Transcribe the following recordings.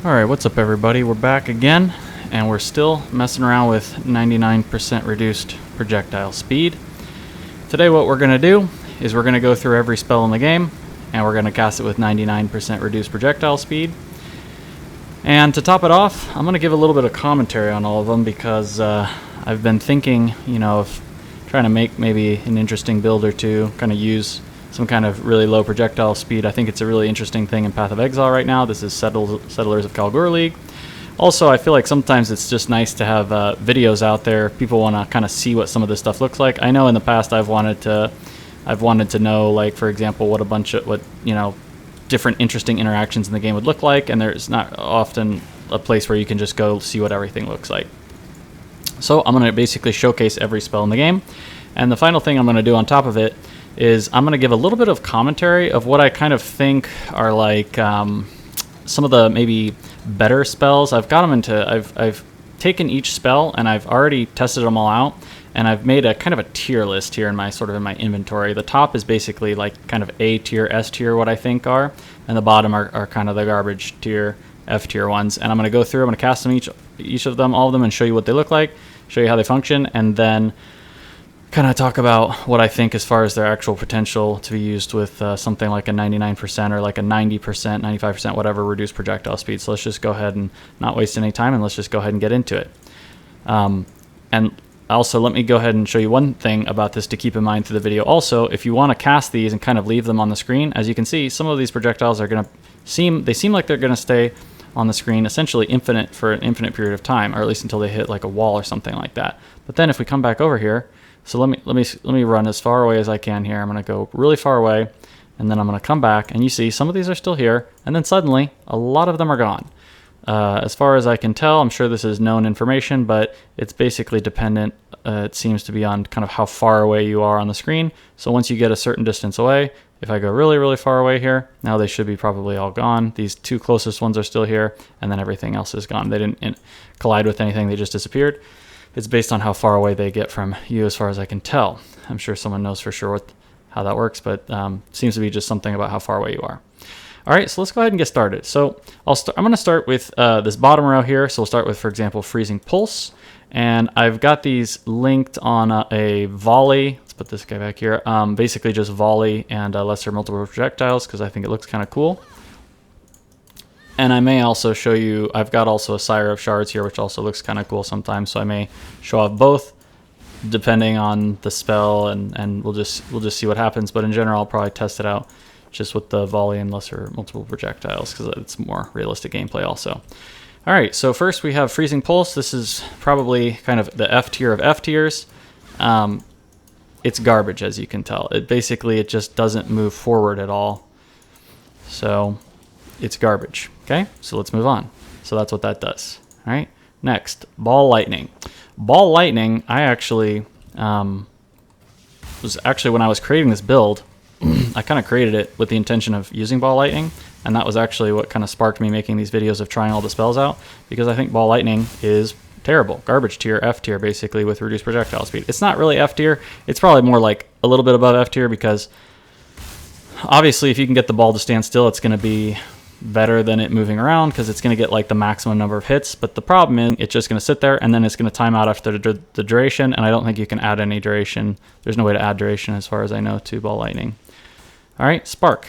Alright, what's up everybody? We're back again, and we're still messing around with 99% reduced projectile speed. Today what we're going to do is we're going to go through every spell in the game, and we're going to cast it with 99% reduced projectile speed. And to top it off, I'm going to give a little bit of commentary on all of them because I've been thinking, of trying to make maybe an interesting build or two, kind of use some kind of really low projectile speed. I think it's a really interesting thing in Path of Exile right now. This is Settlers of Kalguur League. Also, I feel like sometimes it's just nice to have videos out there. People want to kind of see what some of this stuff looks like. I know in the past I've wanted to know, like, for example, what different interesting interactions in the game would look like, and there's not often a place where you can just go see what everything looks like. So I'm going to basically showcase every spell in the game, and the final thing I'm going to do on top of it is I'm going to give a little bit of commentary of what I kind of think are like some of the maybe better spells. I've got them into, I've taken each spell and I've already tested them all out, and I've made a kind of a tier list here in my inventory. The top is basically like kind of A tier, S tier, what I think are, and the bottom are kind of the garbage tier, F tier ones. And I'm going to go through, I'm going to cast them each of them, all of them, and show you what they look like, show you how they function, and then kind of talk about what I think as far as their actual potential to be used with something like a 99% or like a 90%, 95%, whatever reduced projectile speed. So let's just go ahead and not waste any time, and let's just go ahead and get into it. And also, let me go ahead and show you one thing about this to keep in mind through the video. Also, if you want to cast these and kind of leave them on the screen, as you can see, some of these projectiles are going to seem like they're going to stay on the screen essentially infinite for an infinite period of time, or at least until they hit like a wall or something like that. But then if we come back over here, so let me run as far away as I can here. I'm going to go really far away, and then I'm going to come back, and you see some of these are still here, and then suddenly a lot of them are gone. As far as I can tell, I'm sure this is known information, but it's basically dependent, it seems to be on kind of how far away you are on the screen. So once you get a certain distance away, if I go really, really far away here, now they should be probably all gone. These two closest ones are still here, and then everything else is gone. They didn't collide with anything, they just disappeared. It's based on how far away they get from you, as far as I can tell. I'm sure someone knows for sure how that works, but seems to be just something about how far away you are. All right, so let's go ahead and get started. So I'm going to start with this bottom row here. So we'll start with, for example, Freezing Pulse. And I've got these linked on a volley. Let's put this guy back here. Basically just volley and lesser multiple projectiles, because I think it looks kind of cool. And I may also show you, I've got also a Sire of Shards here, which also looks kind of cool sometimes. So I may show off both depending on the spell, and we'll just see what happens. But in general, I'll probably test it out just with the volley and lesser multiple projectiles, because it's more realistic gameplay also. All right, so first we have Freezing Pulse. This is probably kind of the F tier of F tiers. It's garbage, as you can tell. It just doesn't move forward at all. So it's garbage. Okay, so let's move on. So that's what that does. All right, next, Ball Lightning. Ball Lightning, I actually, when I was creating this build, I kind of created it with the intention of using Ball Lightning, and that was actually what kind of sparked me making these videos of trying all the spells out, because I think Ball Lightning is terrible. Garbage tier, F tier, basically, with reduced projectile speed. It's not really F tier. It's probably more like a little bit above F tier, because obviously if you can get the ball to stand still, it's going to be better than it moving around, because it's going to get like the maximum number of hits. But the problem is it's just going to sit there, and then it's going to time out after the duration, and I don't think you can add any duration. There's no way to add duration, as far as I know, to Ball Lightning. All right, Spark.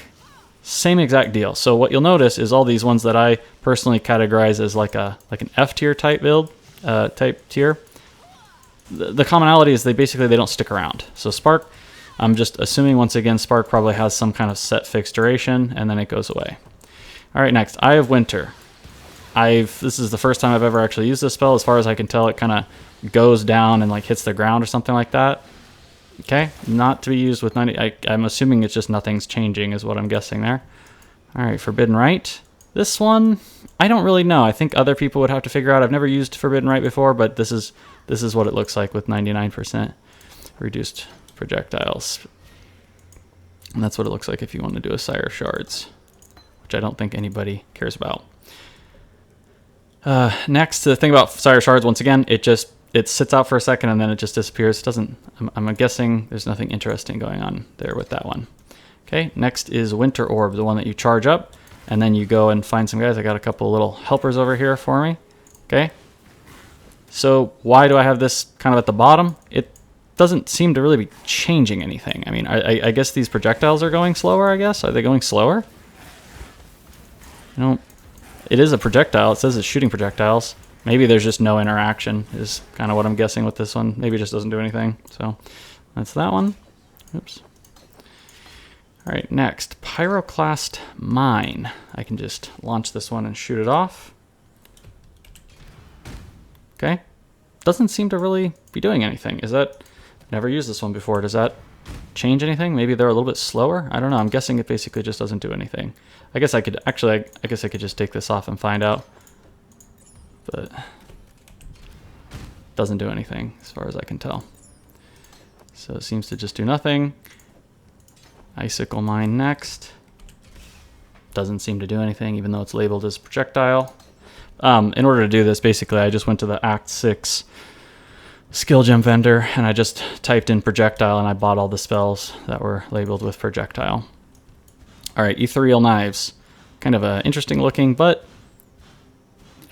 Same exact deal. So what you'll notice is all these ones that I personally categorize as like an F tier type build, type tier. The commonality is they don't stick around. So Spark, I'm just assuming once again Spark probably has some kind of set fixed duration, and then it goes away. All right, next, Eye of Winter. This is the first time I've ever actually used this spell. As far as I can tell, it kind of goes down and like hits the ground or something like that. Okay, not to be used with 90. I'm assuming it's just nothing's changing is what I'm guessing there. All right, Forbidden Right. This one, I don't really know. I think other people would have to figure out. I've never used Forbidden Right before, but this is what it looks like with 99% reduced projectiles. And that's what it looks like if you want to do a Sire of Shards, which I don't think anybody cares about. Next, the thing about Sire of Shards, once again, it sits out for a second and then it just disappears. It doesn't. I'm guessing there's nothing interesting going on there with that one. Okay, next is Winter Orb, the one that you charge up. and then you go and find some guys. I got a couple little helpers over here for me. Okay. So why do I have this kind of at the bottom? It doesn't seem to really be changing anything. I mean, I guess these projectiles are going slower, I guess. Are they going slower? You know, it is a projectile. It says it's shooting projectiles. Maybe there's just no interaction is kind of what I'm guessing with this one. Maybe it just doesn't do anything. So that's that one. Oops. All right, next, Pyroclast Mine. I can just launch this one and shoot it off. Okay. Doesn't seem to really be doing anything. Is that... Never used this one before. Does that change anything? Maybe they're a little bit slower? I don't know. I'm guessing it basically just doesn't do anything. I guess I could... Actually, I guess I could just take this off and find out. But... doesn't do anything as far as I can tell. So it seems to just do nothing. Icicle Mine next. Doesn't seem to do anything, even though it's labeled as projectile. In order to do this, basically, I just went to the Act 6 skill gem vendor, and I just typed in projectile, and I bought all the spells that were labeled with projectile. All right, Ethereal Knives. Kind of interesting looking, but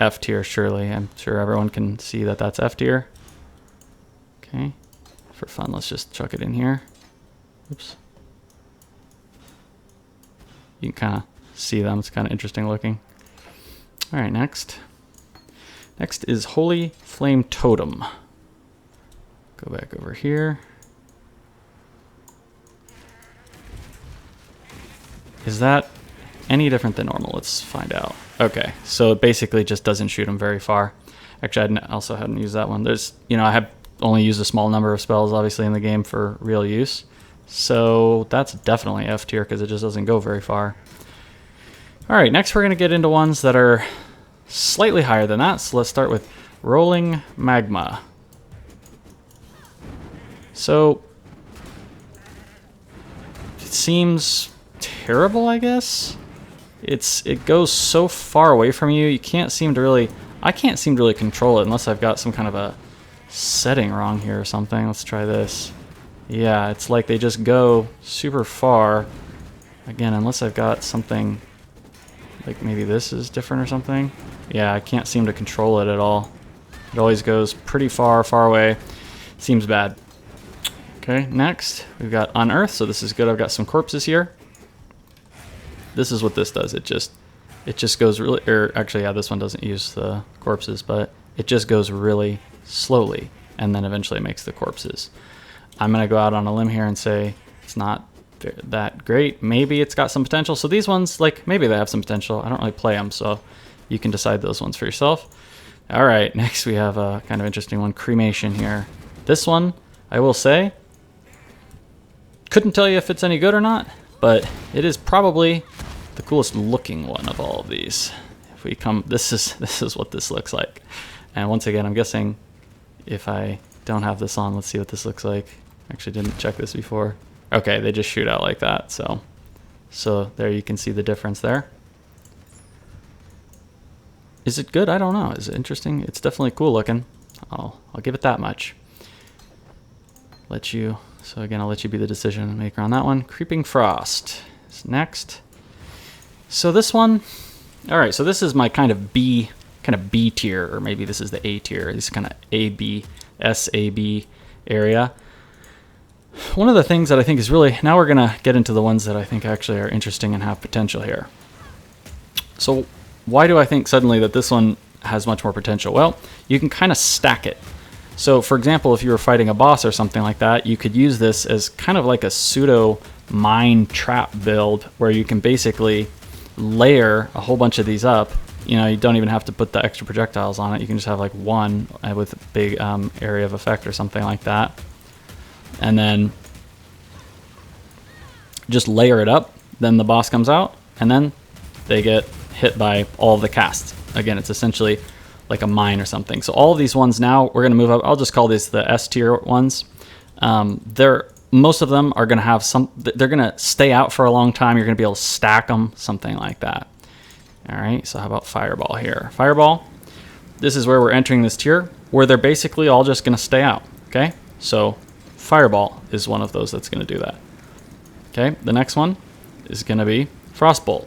F tier, surely. I'm sure everyone can see that that's F tier. Okay, for fun, let's just chuck it in here. Oops. You can kind of see them. It's kind of interesting looking. All right, next. Next is Holy Flame Totem. Go back over here. Is that any different than normal? Let's find out. Okay, so it basically just doesn't shoot them very far. Actually, I also hadn't used that one. There's, you know, I have only used a small number of spells, obviously, in the game for real use. So that's definitely F tier because it just doesn't go very far. All right, next we're going to get into ones that are slightly higher than that. So let's start with Rolling Magma. So it seems terrible, I guess. It goes so far away from you. You can't seem to really... I can't seem to really control it unless I've got some kind of a setting wrong here or something. Let's try this. Yeah, it's like they just go super far. Again, unless I've got something... like maybe this is different or something. Yeah, I can't seem to control it at all. It always goes pretty far away. Seems bad. Okay, next we've got Unearth. So this is good. I've got some corpses here. This is what this does. It just goes really, or actually, yeah, this one doesn't use the corpses, but it just goes really slowly and then eventually makes the corpses. I'm gonna go out on a limb here and say it's not that great. Maybe it's got some potential. So these ones, like, maybe they have some potential. I don't really play them, so you can decide those ones for yourself. All right, next we have a kind of interesting one, Cremation here. This one, I will say, couldn't tell you if it's any good or not, but it is probably the coolest looking one of all of these. If we come, this is what this looks like. And once again, I'm guessing if I don't have this on, let's see what this looks like. Actually didn't check this before. Okay, they just shoot out like that. So there you can see the difference there. Is it good? I don't know. Is it interesting? It's definitely cool looking. I'll give it that much. So again, I'll let you be the decision maker on that one. Creeping Frost is next. So this one, all right, so this is my kind of B tier, or maybe this is the A tier. This is kind of AB, SAB area. One of the things that I think is really, now we're gonna get into the ones that I think actually are interesting and have potential here. So why do I think suddenly that this one has much more potential? Well, you can kind of stack it. So for example, if you were fighting a boss or something like that, you could use this as kind of like a pseudo mine trap build where you can basically layer a whole bunch of these up. You know, you don't even have to put the extra projectiles on it. You can just have like one with a big area of effect or something like that. And then just layer it up. Then the boss comes out and then they get hit by all of the casts. Again, it's essentially like a mine or something. So all of these ones now, we're going to move up. I'll just call these the S tier ones. Most of them are going to have they're going to stay out for a long time. You're going to be able to stack them, something like that. All right, so how about Fireball here? Fireball, this is where we're entering this tier, where they're basically all just going to stay out, okay? So Fireball is one of those that's going to do that. Okay, the next one is going to be Frostbolt.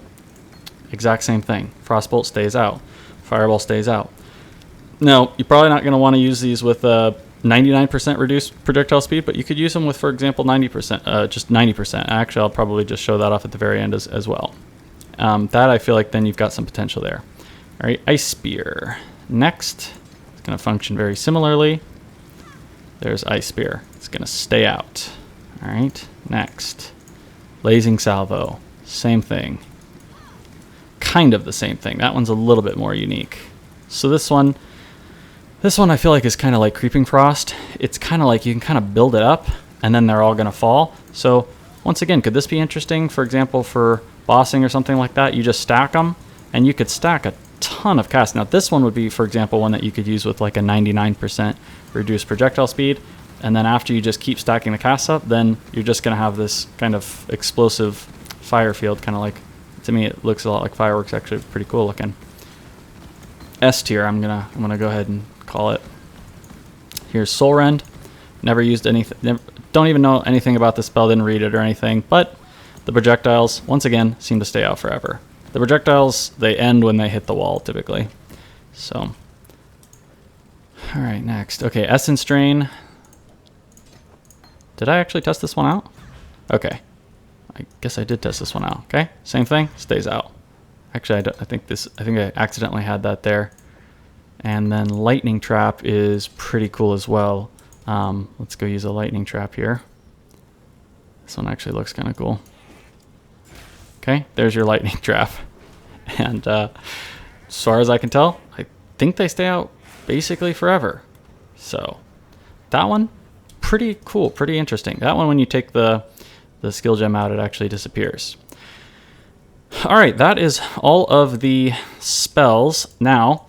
exact same thing. Frostbolt stays out. Fireball stays out. Now, you're probably not going to want to use these with 99% reduced projectile speed, but you could use them with, for example, 90%, just 90%. Actually, I'll probably just show that off at the very end as well. That I feel like then you've got some potential there. All right, Ice Spear. Next, it's going to function very similarly. There's Ice Spear. It's going to stay out. All right, next. Blazing Salvo. Same thing. Kind of the same thing. That one's a little bit more unique. So this one I feel like is kind of like Creeping Frost. It's kind of like you can kind of build it up and then they're all going to fall. So once again, could this be interesting, for example, for bossing or something like that? You just stack them and you could stack a ton of casts. Now this one would be, for example, one that you could use with like a 99% reduced projectile speed. And then after you just keep stacking the casts up, then you're just going to have this kind of explosive fire field, kind of like, to me it looks a lot like fireworks. Actually pretty cool looking. S tier, I'm gonna go ahead and call it. Here's Soul Rend. Never used anything, don't even know anything about the spell, didn't read it or anything, but the projectiles, once again, seem to stay out forever. The projectiles, they end when they hit the wall, typically. So, alright, next. Okay, Essence Drain. Did I actually test this one out? Okay. I guess I did test this one out. Okay, same thing, stays out. Actually, I think I accidentally had that there. And then Lightning Trap is pretty cool as well. Let's go use a Lightning Trap here. This one actually looks kind of cool. Okay, there's your Lightning Trap. And as far as I can tell, I think they stay out basically forever. So that one, pretty cool, pretty interesting. That one, when you take the skill gem out, it actually disappears. All right, that is all of the spells. Now,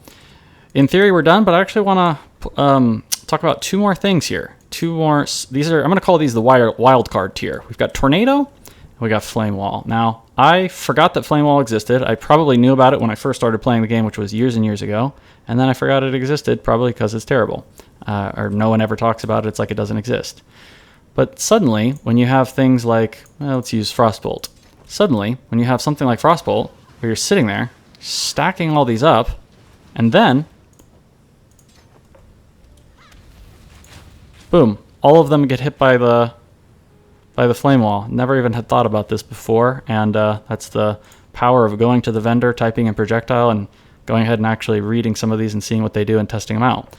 in theory, we're done, but I actually want to talk about two more things here. Two more. These are, I'm going to call these the Wildcard tier. We've got Tornado, and we got Flame Wall. Now, I forgot that Flame Wall existed. I probably knew about it when I first started playing the game, which was years and years ago, and then I forgot it existed, probably because it's terrible, or no one ever talks about it. It's like it doesn't exist. But suddenly, when you have things like, well, let's use Frostbolt. Suddenly, when you have something like Frostbolt, where you're sitting there, stacking all these up, and then, boom, all of them get hit by the flame wall. Never even had thought about this before, and that's the power of going to the vendor, typing in Projectile, and going ahead and actually reading some of these and seeing what they do and testing them out.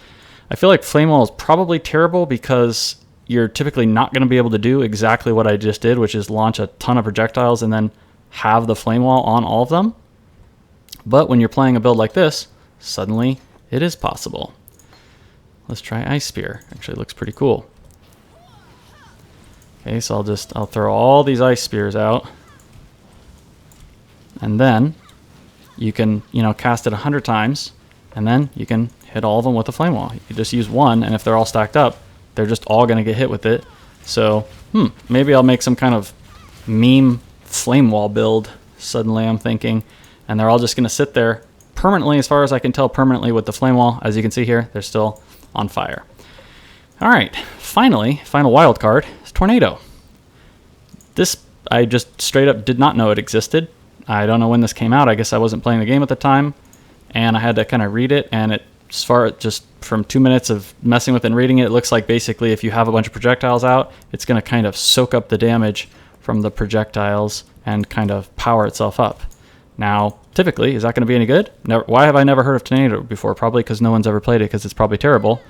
I feel like flame wall is probably terrible because you're typically not going to be able to do exactly what I just did, which is launch a ton of projectiles and then have the flame wall on all of them. But when you're playing a build like this, suddenly it is possible. Let's try Ice Spear. Actually, it looks pretty cool. Okay, so I'll throw all these Ice Spears out, and then you can, cast it 100 times, and then you can hit all of them with a flame wall. You just use one, and if they're all stacked up, they're just all going to get hit with it. So, maybe I'll make some kind of meme flame wall build, suddenly I'm thinking. And they're all just going to sit there permanently, as far as I can tell, permanently with the flame wall. As you can see here, they're still on fire. All right, finally, final wild card is Tornado. This, I just straight up did not know it existed. I don't know when this came out. I guess I wasn't playing the game at the time. And I had to kind of read it, and it, as far just from 2 minutes of messing with it and reading it, it looks like basically if you have a bunch of projectiles out, it's going to kind of soak up the damage from the projectiles and kind of power itself up. Now, typically, is that going to be any good? Never, why have I never heard of Tornado before? Probably because no one's ever played it, because it's probably terrible.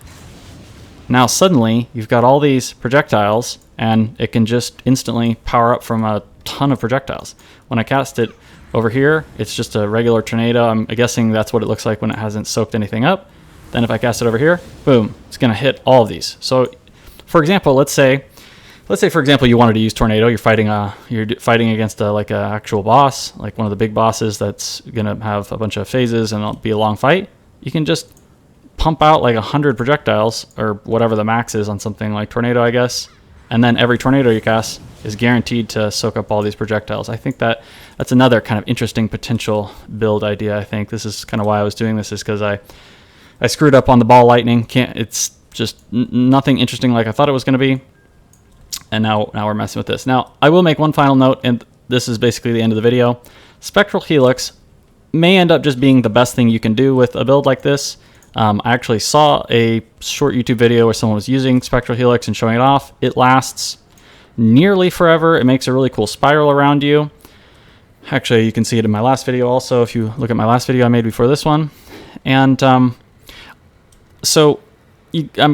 Now, suddenly, you've got all these projectiles, and it can just instantly power up from a ton of projectiles. When I cast it over here, it's just a regular Tornado. I'm guessing that's what it looks like when it hasn't soaked anything up. Then if I cast it over here, boom, it's going to hit all of these. So, for example, let's say for example you wanted to use Tornado. You're fighting against like an actual boss, like one of the big bosses that's going to have a bunch of phases and it'll be a long fight. You can just pump out like 100 projectiles or whatever the max is on something like Tornado, I guess. And then every Tornado you cast is guaranteed to soak up all these projectiles. I think that's another kind of interesting potential build idea. I think this is kind of why I was doing this, is because I screwed up on the ball lightning. It's just nothing interesting like I thought it was going to be. And now we're messing with this. Now, I will make one final note, and this is basically the end of the video. Spectral Helix, may end up just being the best thing you can do with a build like this. I actually saw a short YouTube video where someone was using Spectral Helix and showing it off. It lasts nearly forever. It makes a really cool spiral around you. Actually, you can see it in my last video also, if you look at my last video I made before this one. And I'm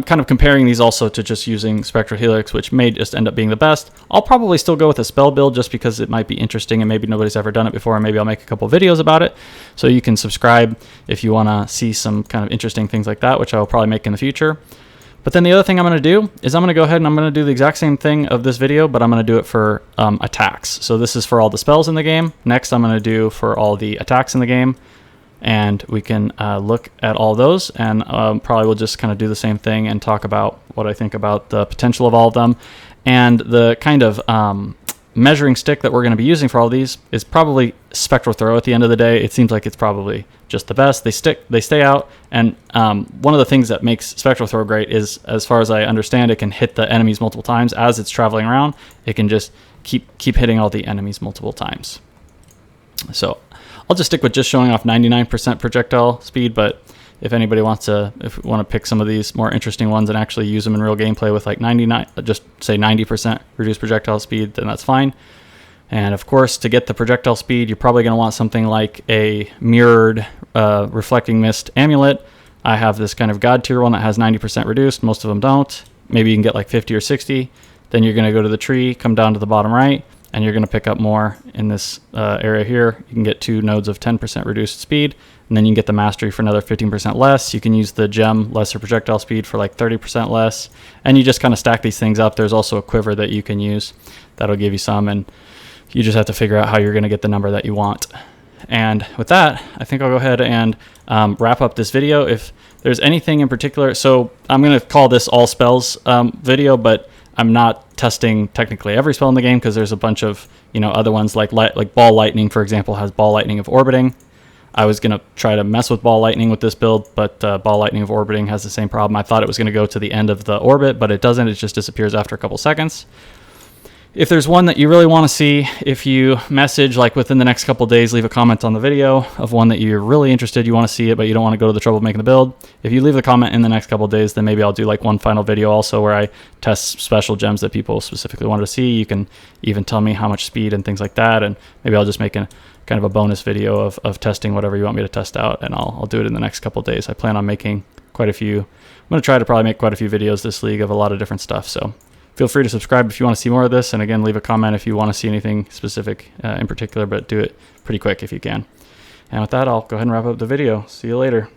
kind of comparing these also to just using Spectral Helix, which may just end up being the best. I'll probably still go with a spell build just because it might be interesting and maybe nobody's ever done it before, and maybe I'll make a couple videos about it. So you can subscribe if you want to see some kind of interesting things like that, which I will probably make in the future. But then the other thing I'm going to do is I'm going to go ahead and I'm going to do the exact same thing of this video, but I'm going to do it for attacks. So this is for all the spells in the game. Next, I'm going to do for all the attacks in the game. And we can look at all those, and probably we'll just kind of do the same thing and talk about what I think about the potential of all of them. And the kind of measuring stick that we're going to be using for all these is probably Spectral Throw at the end of the day. It seems like it's probably just the best. They stay out, and one of the things that makes Spectral Throw great is, as far as I understand, it can hit the enemies multiple times. As it's traveling around, it can just keep hitting all the enemies multiple times. So I'll just stick with just showing off 99% projectile speed, but if anybody wants to, if we want to pick some of these more interesting ones and actually use them in real gameplay with like 99, just say 90% reduced projectile speed, then that's fine. And of course, to get the projectile speed, you're probably going to want something like a mirrored reflecting mist amulet. I have this kind of god tier one that has 90% reduced. Most of them don't. Maybe you can get like 50 or 60. Then you're going to go to the tree, come down to the bottom right, and you're going to pick up more in this area here. You can get 2 nodes of 10% reduced speed, and then you can get the mastery for another 15% less. You can use the gem lesser projectile speed for like 30% less, and you just kind of stack these things up. There's also a quiver that you can use that'll give you some, and you just have to figure out how you're going to get the number that you want. And with that, I think I'll go ahead and wrap up this video. If there's anything in particular, so I'm going to call this all spells video, but I'm not testing technically every spell in the game because there's a bunch of other ones like Ball Lightning, for example, has Ball Lightning of Orbiting. I was going to try to mess with Ball Lightning with this build, but Ball Lightning of Orbiting has the same problem. I thought it was going to go to the end of the orbit, but it doesn't. It just disappears after a couple seconds. If there's one that you really want to see, if you message like within the next couple days, leave a comment on the video of one that you're really interested, you want to see it, but you don't want to go to the trouble of making the build. If you leave the comment in the next couple days, then maybe I'll do like one final video also where I test special gems that people specifically wanted to see. You can even tell me how much speed and things like that, and maybe I'll just make a kind of a bonus video of testing whatever you want me to test out, and I'll do it in the next couple days. I plan on making quite a few. I'm going to try to probably make quite a few videos this league of a lot of different stuff, so feel free to subscribe if you want to see more of this, and again, leave a comment if you want to see anything specific in particular, but do it pretty quick if you can. And with that, I'll go ahead and wrap up the video. See you later.